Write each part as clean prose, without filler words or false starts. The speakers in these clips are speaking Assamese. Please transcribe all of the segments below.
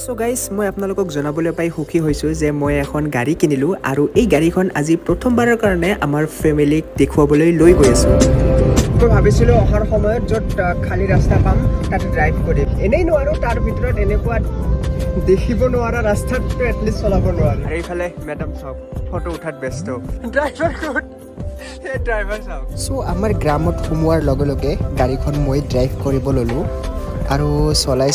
সো গাইজ মই আপোনালোকক জনাবলৈ পাই সুখী হৈছোঁ যে মই এখন গাড়ী কিনিলোঁ আৰু এই গাড়ীখন আজি প্ৰথমবাৰৰ কাৰণে আমাৰ ফেমিলিক দেখুৱাবলৈ লৈ গৈ আছোঁ। মই ভাবিছিলোঁ অহাৰ সময়ত য'ত খালী ৰাস্তা পাম তাতে ড্ৰাইভ কৰিম। এনেই নোৱাৰোঁ, তাৰ ভিতৰত এনেকুৱা দেখিব নোৱাৰা ৰাস্তাততো এটলিষ্ট চলাব নোৱাৰোঁ। আৰু এইফালে মেডাম চাওক ফটো উঠাত ব্যস্ত। ড্ৰাইভাৰ ক'ত? ড্ৰাইভাৰ চাওক। চ' আমাৰ গ্ৰামত সোমোৱাৰ লগে লগে গাড়ীখন মই ড্ৰাইভ কৰিব ল'লোঁ আৰু চলাই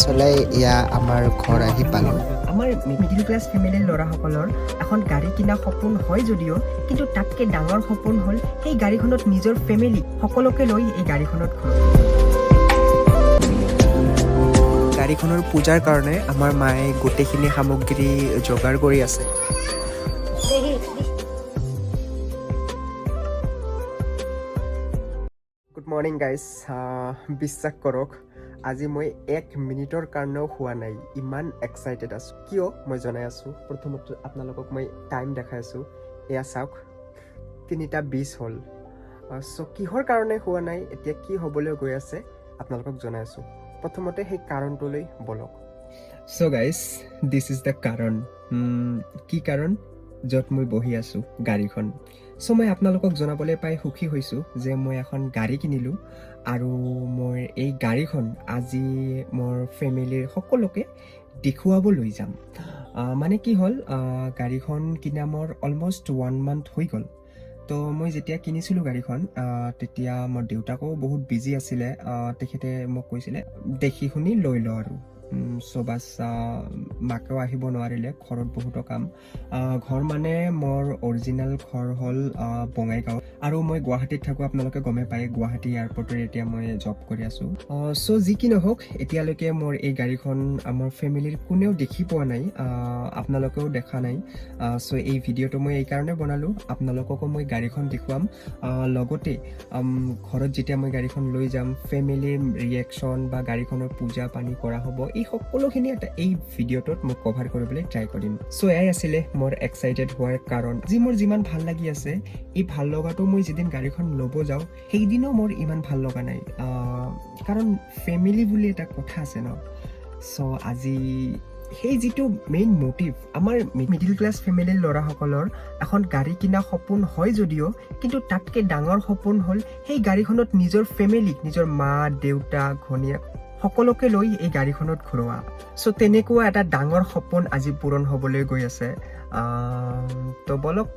এয়া আমাৰ ঘৰ আহি পালোঁ। আমাৰ মিডিল ক্লাছ ফেমিলিৰ ল'ৰাসকলৰ এখন গাড়ী কিনা সপোন হয় যদিও কিন্তু তাতকৈ ডাঙৰ সপোন হ'ল সেই গাড়ীখনত নিজৰ ফেমিলি সকলোকে লৈ এই গাড়ীখনত ঘূৰোঁ। গাড়ীখনৰ পূজাৰ কাৰণে আমাৰ মায়ে গোটেইখিনি সামগ্ৰী যোগাৰ কৰি আছে। Good morning guys. বিশ্বাস কৰক আজি মই 1 মিনিটৰ কাৰণেও হোৱা নাই, ইমান এক্সাইটেড আছোঁ। কিয় মই জনাই আছোঁ। প্ৰথমতে আপোনালোকক মই টাইম দেখাই আছোঁ। এয়া চাওক 3:20 হ'ল। চ' কিহৰ কাৰণে হোৱা নাই, এতিয়া কি হ'বলৈ গৈ আছে আপোনালোকক জনাই আছোঁ। প্ৰথমতে সেই কাৰণটোলৈ বলক। চ' গাইজ দিছ ইজ দ্য কাৰণ। কি কাৰণ? য'ত মই বহি আছোঁ গাড়ীখন। চ' মই আপোনালোকক জনাবলৈ পাই সুখী হৈছোঁ যে মই এখন গাড়ী কিনিলোঁ আৰু মোৰ এই গাড়ীখন আজি মোৰ ফেমিলিৰ সকলোকে দেখুৱাব লৈ যাম। মানে কি হ'ল, গাড়ীখন কিনা মোৰ অলমষ্ট 1 মান্থ হৈ গ'ল। তো মই যেতিয়া কিনিছিলোঁ গাড়ীখন তেতিয়া মোৰ দেউতাকো বহুত বিজি আছিলে। তেখেতে মোক কৈছিলে দেখি শুনি লৈ ল আৰু। চ' বাছ মাকেও আহিব নোৱাৰিলে, ঘৰত বহুতো কাম। ঘৰ মানে মোৰ অৰিজিনেল ঘৰ হ'ল বঙাইগাঁও আৰু মই গুৱাহাটীত থাকোঁ। আপোনালোকে গমেই পায় গুৱাহাটী এয়াৰপৰ্টৰ এতিয়া মই জব কৰি আছোঁ। চ' যি কি নহওক এতিয়ালৈকে মোৰ এই গাড়ীখন আমাৰ ফেমিলিৰ কোনেও দেখি পোৱা নাই, আপোনালোকেও দেখা নাই। চ' এই ভিডিঅ'টো মই এইকাৰণে বনালোঁ, আপোনালোককো মই গাড়ীখন দেখুৱাম। লগতে ঘৰত যেতিয়া মই গাড়ীখন লৈ যাম ফেমিলিৰ ৰিয়েকশ্যন বা গাড়ীখনৰ পূজা পানী কৰা হ'ব, এই সকলোখিনি এটা এই ভিডিঅ'টোত মই কভাৰ কৰিবলৈ ট্ৰাই কৰিম। চ' এয়াই আছিলে মোৰ এক্সাইটেড হোৱাৰ কাৰণ। যি মোৰ যিমান ভাল লাগি আছে, এই ভাল লগাটো মই যিদিন গাড়ীখন ল'ব যাওঁ সেইদিনো মোৰ ইমান ভাল লগা নাই, কাৰণ ফেমিলি বুলি এটা কথা আছে ন। চ' আজি সেই যিটো মেইন মটিভ, আমাৰ মিডিল ক্লাছ ফেমিলিৰ ল'ৰাসকলৰ এখন গাড়ী কিনা সপোন হয় যদিও কিন্তু তাতকৈ ডাঙৰ সপোন হ'ল সেই গাড়ীখনত নিজৰ ফেমিলিক, নিজৰ মা দেউতা ঘনীয়েক সকলোকে লৈ এই গাড়ীখনত ঘূৰোৱা। চ' তেনেকুৱা এটা ডাঙৰ সপোন আজি পূৰণ হ'বলৈ গৈ আছে। তো বলক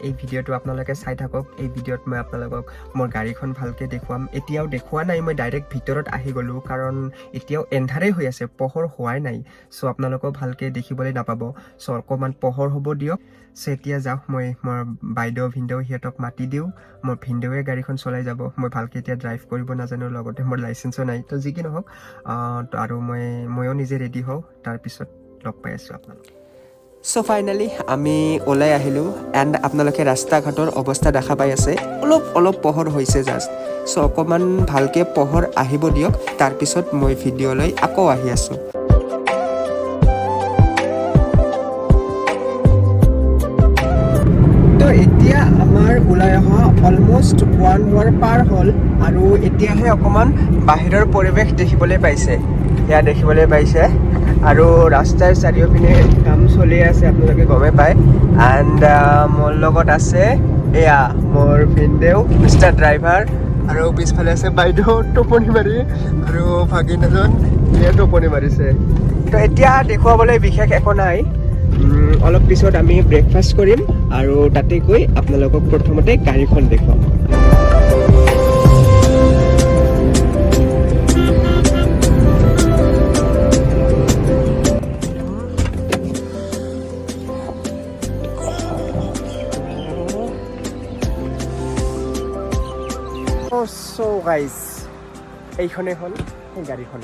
এই ভিডিঅ'টো আপোনালোকে চাই থাকক। এই ভিডিঅ'ত মই আপোনালোকক মোৰ গাড়ীখন ভালকৈ দেখুৱাম। এতিয়াও দেখুওৱা নাই, মই ডাইৰেক্ট ভিতৰত আহি গ'লোঁ কাৰণ এতিয়াও এন্ধাৰেই হৈ আছে, পোহৰ হোৱাই নাই। চ' আপোনালোকেও ভালকৈ দেখিবলৈ নাপাব। চ' অকণমান পোহৰ হ'ব দিয়ক। চ' এতিয়া যাওক, মই মোৰ বাইদেউ ভিনদেউ সিহঁতক মাতি দিওঁ। মোৰ ভিনদেউৱে গাড়ীখন চলাই যাব, মই ভালকৈ এতিয়া ড্ৰাইভ কৰিব নাজানো, লগতে মোৰ লাইচেঞ্চো নাই। তো যি কি নহওক আৰু ময়ো নিজে ৰেডি হওঁ, তাৰপিছত লগ পাই আছোঁ আপোনালোক। চ' ফাইনেলি আমি ওলাই আহিলোঁ এণ্ড আপোনালোকে ৰাস্তা ঘাটৰ অৱস্থা দেখা পাই আছে। অলপ পোহৰ হৈছে জাষ্ট। চ' অকণমান ভালকৈ পোহৰ আহিব দিয়ক, তাৰপিছত মই ভিডিঅ'লৈ আকৌ আহি আছোঁ। তো এতিয়া আমাৰ ওলাই অহা অলমষ্ট 1 hour পাৰ হ'ল আৰু এতিয়াহে অকণমান বাহিৰৰ পৰিৱেশ দেখিবলৈ পাইছে। এয়া দেখিবলৈ পাইছে আৰু ৰাস্তাৰ চাৰিওপিনে কাম চলি আছে, আপোনালোকে গমেই পায়। এণ্ড মোৰ লগত আছে এয়া মোৰ ভিনদেউ মিষ্টাৰ ড্ৰাইভাৰ, আৰু পিছফালে আছে বাইদেউ টোপনি মাৰি, আৰু ভাগিন এজন এয়া টোপনি মাৰিছে। তো এতিয়া দেখুৱাবলৈ বিশেষ একো নাই। অলপ পিছত আমি ব্ৰেকফাষ্ট কৰিম আৰু তাতে গৈ আপোনালোকক প্ৰথমতে গাড়ীখন দেখুৱাম। চ' গাইজ এইখনেই হ'ল সেই গাড়ীখন।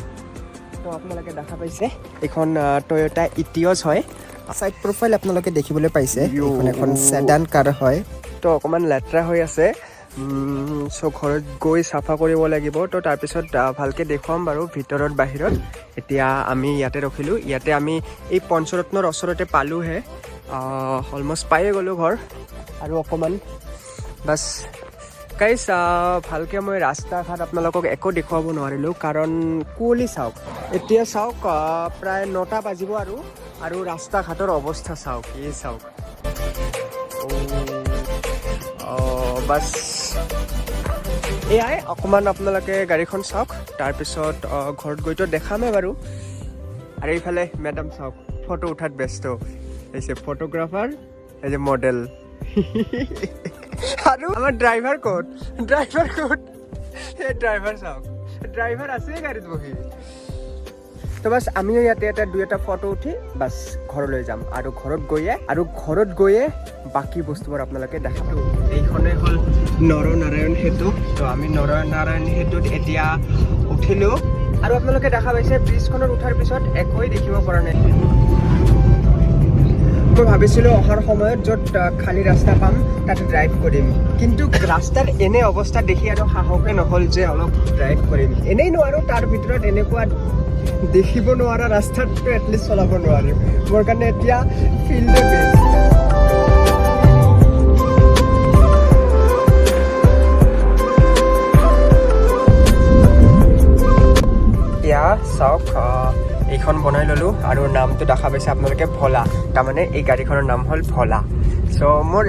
তো আপোনালোকে দেখা পাইছে এইখন টয়'টা ইটিঅছ হয়। ছাইড প্ৰফাইল আপোনালোকে দেখিবলৈ পাইছে, এইখন এখন ছেডান কাৰ হয়। তো অকণমান লেতেৰা হৈ আছে, চ' ঘৰত গৈ চাফা কৰিব লাগিব। তো তাৰপিছত ভালকৈ দেখুৱাম বাৰু ভিতৰত বাহিৰত। এতিয়া আমি ইয়াতে ৰখিলোঁ, ইয়াতে আমি এই পঞ্চৰত্নৰ ওচৰতে পালোঁহে, অলমষ্ট পায়ে গ'লোঁ ঘৰ। আৰু অকণমান বাছ গাইজ ভালকৈ মই ৰাস্তা ঘাট আপোনালোকক একো দেখুৱাব নোৱাৰিলোঁ কাৰণ কুঁৱলী চাওক এতিয়া চাওক প্ৰায় 9টা বাজিব আৰু ৰাস্তা ঘাটৰ অৱস্থা চাওক এই চাওক বাছ এয়াই অকণমান আপোনালোকে গাড়ীখন চাওক তাৰপিছত ঘৰত গৈতো দেখামেই বাৰু আৰু এইফালে মেডাম চাওক ফটো উঠাত ব্যস্ত হৈছে ফটোগ্ৰাফাৰ এই যে মডেল আৰু আমাৰ ড্ৰাইভাৰ ক'ত এই ড্ৰাইভাৰ চাওক ড্ৰাইভাৰ আছে গাড়ীত বহি তো বাছ আমিও ইয়াতে এটা 2-এটা ফটো উঠি বাছ ঘৰলৈ যাম আৰু ঘৰত গৈয়ে বাকী বস্তুবোৰ আপোনালোকে দেখাব এইখনে হ'ল নৰনাৰায়ণ সেতু তো আমি নৰনাৰায়ণ সেতুত এতিয়া উঠিলোঁ আৰু আপোনালোকে দেখা পাইছে ব্ৰিজখনত উঠাৰ পিছত একোৱেই দেখিব পৰা নাই মই ভাবিছিলোঁ অহাৰ সময়ত য'ত খালী ৰাস্তা পাম তাত ড্ৰাইভ কৰিম কিন্তু ৰাস্তাৰ এনে অৱস্থা দেখি আৰু সাহসে নহ'ল যে অলপ ড্ৰাইভ কৰিম এনেই নোৱাৰোঁ তাৰ ভিতৰত এনেকুৱা দেখিব নোৱাৰা ৰাস্তাততো এটলিষ্ট চলাব নোৱাৰিম মোৰ কাৰণে এতিয়া ফিল্ডে বেষ্ট এতিয়া চাওক এইখন বনাই ল'লোঁ আৰু নামটো দেখা পাইছে আপোনালোকে ভলা তাৰমানে এই গাড়ীখনৰ নাম হ'ল ভলা চ' মোৰ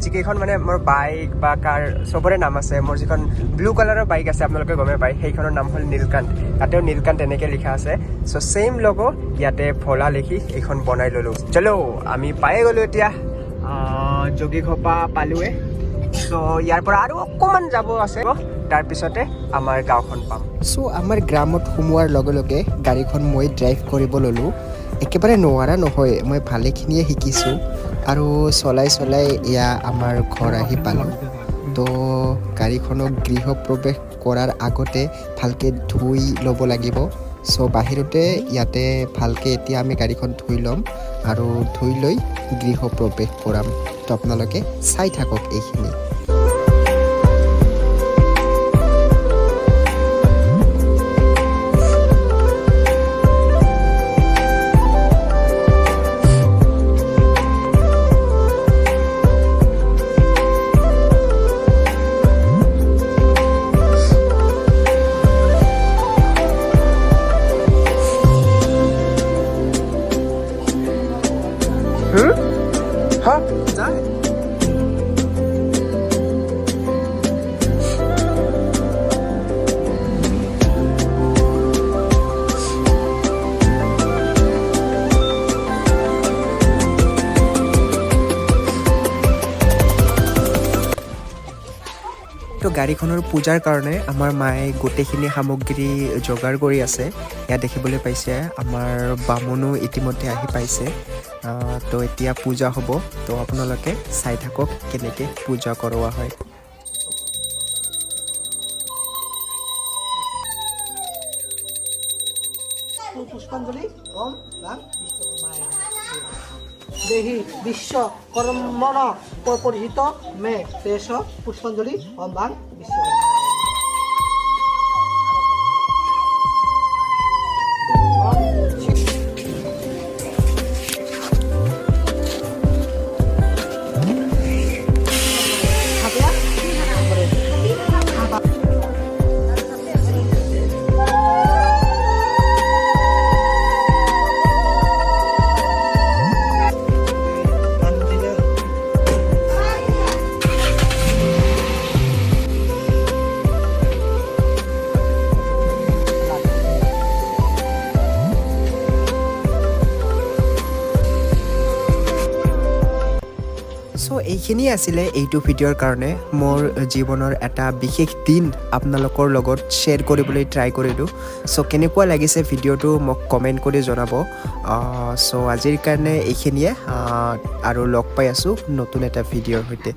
যিকেইখন মানে মোৰ বাইক বা কাৰ চবৰে নাম আছে মোৰ যিখন ব্লু কালাৰৰ বাইক আছে আপোনালোকে গমেই পায় সেইখনৰ নাম হ'ল নীলকান্ত তাতেও নীলকান্ত এনেকৈ লিখা আছে চ' ছেইম লগো ইয়াতে ভলা লিখি এইখন বনাই ল'লোঁ চলো আমি পায়ে গ'লোঁ এতিয়া যোগীঘোপা পালোৱে চ' ইয়াৰ পৰা আৰু অকণমান যাব আছে তাৰপিছতে আমাৰ গাঁওখন পাম চ' আমাৰ গ্ৰামত সোমোৱাৰ লগে লগে গাড়ীখন মই ড্ৰাইভ কৰিব ল'লোঁ একেবাৰে নোৱাৰা নহয় মই ভালেখিনিয়ে শিকিছোঁ আৰু চলাই এয়া আমাৰ ঘৰ আহি পালোঁ তো গাড়ীখনক গৃহপ্ৰৱেশ কৰাৰ আগতে ভালকৈ ধুই ল'ব লাগিব চ' বাহিৰতে ইয়াতে ভালকৈ এতিয়া আমি গাড়ীখন ধুই ল'ম আৰু ধুই লৈ গৃহপ্ৰৱেশ কৰাম তো আপোনালোকে চাই থাকক এইখিনি हाँ जाए তো গাড়ীখনৰ পূজাৰ কাৰণে আমাৰ মায়ে গোটেইখিনি সামগ্ৰী যোগাৰ কৰি আছে ইয়াত দেখিবলৈ পাইছে আমাৰ বামুণো ইতিমধ্যে আহি পাইছে তো এতিয়া পূজা হ'ব তো আপোনালোকে চাই থাকক কেনেকৈ পূজা কৰোৱা হয় পুষ্পাঞ্জলি ওম নাম বিশ্বকৰ্মায় দেহি বিশ্ব কৰ্মণ পৰিহিত মে তেজ পুষ্পাঞ্জলি ওম বাং বিশ্বকৰ্মায় চ' এইখিনিয়ে আছিলে এইটো ভিডিঅ'ৰ কাৰণে মোৰ জীৱনৰ এটা বিশেষ দিন আপোনালোকৰ লগত শ্বেয়াৰ কৰিবলৈ ট্ৰাই কৰিলোঁ চ' কেনেকুৱা লাগিছে ভিডিঅ'টো মোক কমেণ্ট কৰি জনাব চ' আজিৰ কাৰণে এইখিনিয়ে আৰু লগ পাই আছোঁ নতুন এটা ভিডিঅ'ৰ সৈতে